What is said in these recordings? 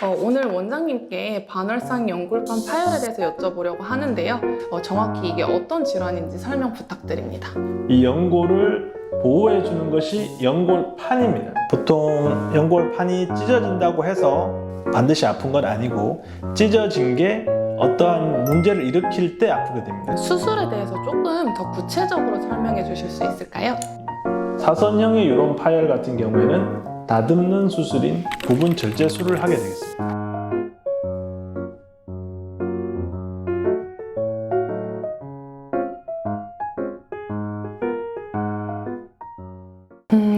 오늘 원장님께 반월상 연골판 파열에 대해서 여쭤보려고 하는데요. 정확히 이게 어떤 질환인지 설명 부탁드립니다. 이 연골을 보호해 주는 것이 연골판입니다. 보통 연골판이 찢어진다고 해서 반드시 아픈 건 아니고 찢어진 게 어떠한 문제를 일으킬 때 아프게 됩니다. 수술에 대해서 조금 더 구체적으로 설명해 주실 수 있을까요? 사선형의 이런 파열 같은 경우에는 다듬는 수술인 부분 절제술을 하게 되겠습니다.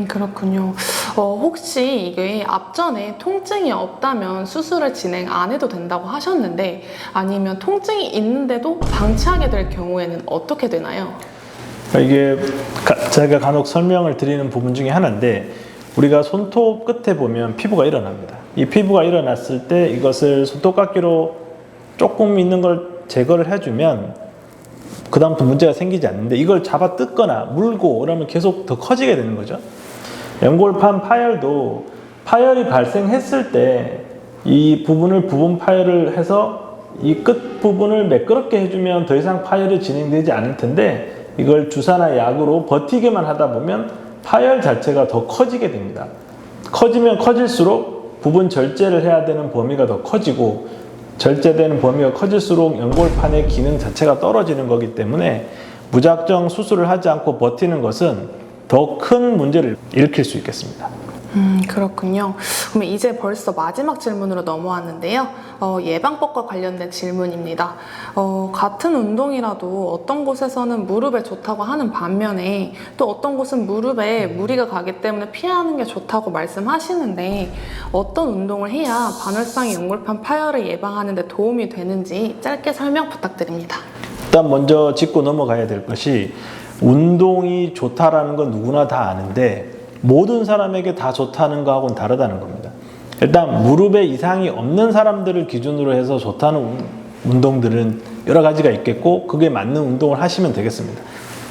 그렇군요. 혹시 이게 앞전에 통증이 없다면 수술을 진행 안 해도 된다고 하셨는데 아니면 통증이 있는데도 방치하게 될 경우에는 어떻게 되나요? 이게 제가 간혹 설명을 드리는 부분 중에 하나인데 우리가 손톱 끝에 보면 피부가 일어납니다. 이 피부가 일어났을 때 이것을 손톱깎이로 조금 있는 걸 제거를 해주면 그 다음부터 문제가 생기지 않는데 이걸 잡아 뜯거나 물고 그러면 계속 더 커지게 되는 거죠. 연골판 파열도 파열이 발생했을 때 이 부분을 부분 파열을 해서 이 끝 부분을 매끄럽게 해주면 더 이상 파열이 진행되지 않을 텐데 이걸 주사나 약으로 버티게만 하다 보면 파열 자체가 더 커지게 됩니다. 커지면 커질수록 부분 절제를 해야 되는 범위가 더 커지고 절제되는 범위가 커질수록 연골판의 기능 자체가 떨어지는 거기 때문에 무작정 수술을 하지 않고 버티는 것은 더 큰 문제를 일으킬 수 있겠습니다. 그렇군요. 그럼 이제 벌써 마지막 질문으로 넘어왔는데요. 예방법과 관련된 질문입니다. 같은 운동이라도 어떤 곳에서는 무릎에 좋다고 하는 반면에 또 어떤 곳은 무릎에 무리가 가기 때문에 피하는 게 좋다고 말씀하시는데 어떤 운동을 해야 반월상 연골판 파열을 예방하는 데 도움이 되는지 짧게 설명 부탁드립니다. 일단 먼저 짚고 넘어가야 될 것이 운동이 좋다라는 건 누구나 다 아는데 모든 사람에게 다 좋다는 거하고는 다르다는 겁니다. 일단 무릎에 이상이 없는 사람들을 기준으로 해서 좋다는 운동들은 여러 가지가 있겠고 그게 맞는 운동을 하시면 되겠습니다.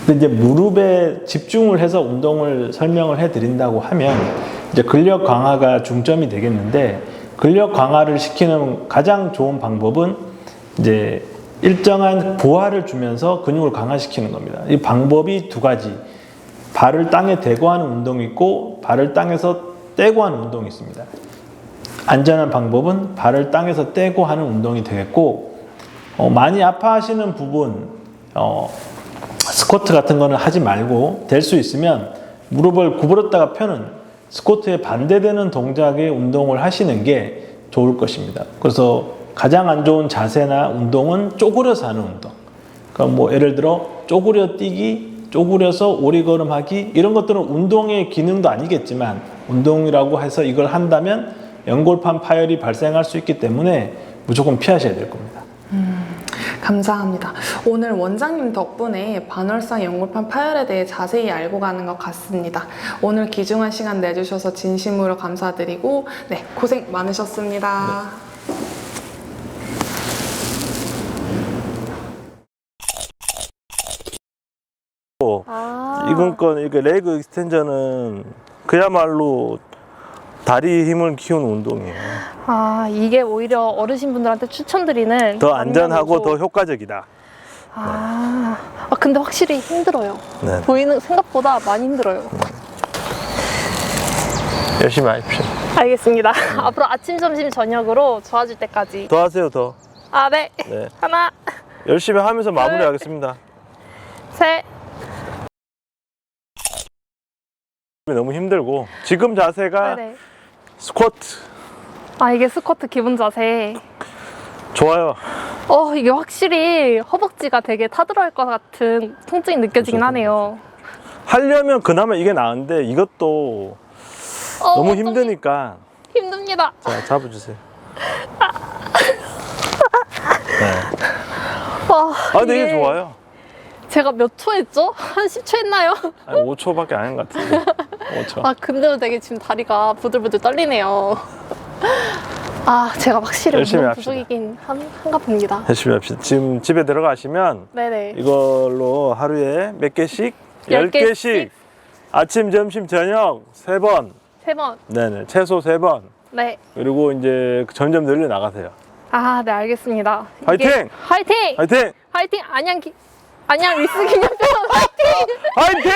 근데 이제 무릎에 집중을 해서 운동을 설명을 해드린다고 하면 이제 근력 강화가 중점이 되겠는데 근력 강화를 시키는 가장 좋은 방법은 이제 일정한 부하를 주면서 근육을 강화시키는 겁니다. 이 방법이 두 가지. 발을 땅에 대고 하는 운동이 있고 발을 땅에서 떼고 하는 운동이 있습니다. 안전한 방법은 발을 땅에서 떼고 하는 운동이 되겠고 많이 아파하시는 부분 스쿼트 같은 거는 하지 말고 될 수 있으면 무릎을 구부렸다가 펴는 스쿼트에 반대되는 동작의 운동을 하시는 게 좋을 것입니다. 그래서 가장 안 좋은 자세나 운동은 쪼그려서 하는 운동. 그러니까 뭐 예를 들어 쪼그려 뛰기, 쪼그려서 오리걸음하기 이런 것들은 운동의 기능도 아니겠지만 운동이라고 해서 이걸 한다면 연골판 파열이 발생할 수 있기 때문에 무조건 피하셔야 될 겁니다. 감사합니다. 오늘 원장님 덕분에 반월상 연골판 파열에 대해 자세히 알고 가는 것 같습니다. 오늘 귀중한 시간 내주셔서 진심으로 감사드리고 네, 고생 많으셨습니다. 네. 이건 건 이렇게 레그 익스텐저는 그야말로 다리 힘을 키우는 운동이에요. 이게 오히려 어르신분들한테 추천드리는 더 안전하고 더 효과적이다. 근데 확실히 힘들어요. 네. 보이는 생각보다 많이 힘들어요. 열심히 하십시오. 알겠습니다. 앞으로 아침, 점심, 저녁으로 좋아질 때까지. 더 하세요, 더. 네. 네. 하나, 열심히 하면서 마무리하겠습니다. 셋. 너무 힘들고 지금 자세가 네네. 스쿼트 이게 스쿼트 기본 자세. 좋아요. 이게 확실히 허벅지가 되게 타들어갈 것 같은 통증이 느껴지긴 하네요. 하려면 그나마 이게 나은데 이것도 너무 힘드니까. 힘듭니다. 자, 잡아주세요. 네. 근데 이게 좋아요. 제가 몇 초 했죠? 한 10초 했나요? 아니, 5초밖에 안 한 것 같은데. 5초. 근데도 되게 지금 다리가 부들부들 떨리네요. 제가 확실히 열심히 운동 합시다. 부족이긴 한가 봅니다. 열심히 합시다. 지금 집에 들어가시면 네네. 이걸로 하루에 몇 개씩? 10개씩. 아침, 점심, 저녁 3번. 3번. 네네. 최소 3번. 네. 그리고 이제 점점 늘려 나가세요. 아, 네, 알겠습니다. 화이팅! 화이팅! 화이팅! 화이팅! 안양 리스 기념병 화이팅! 화이팅!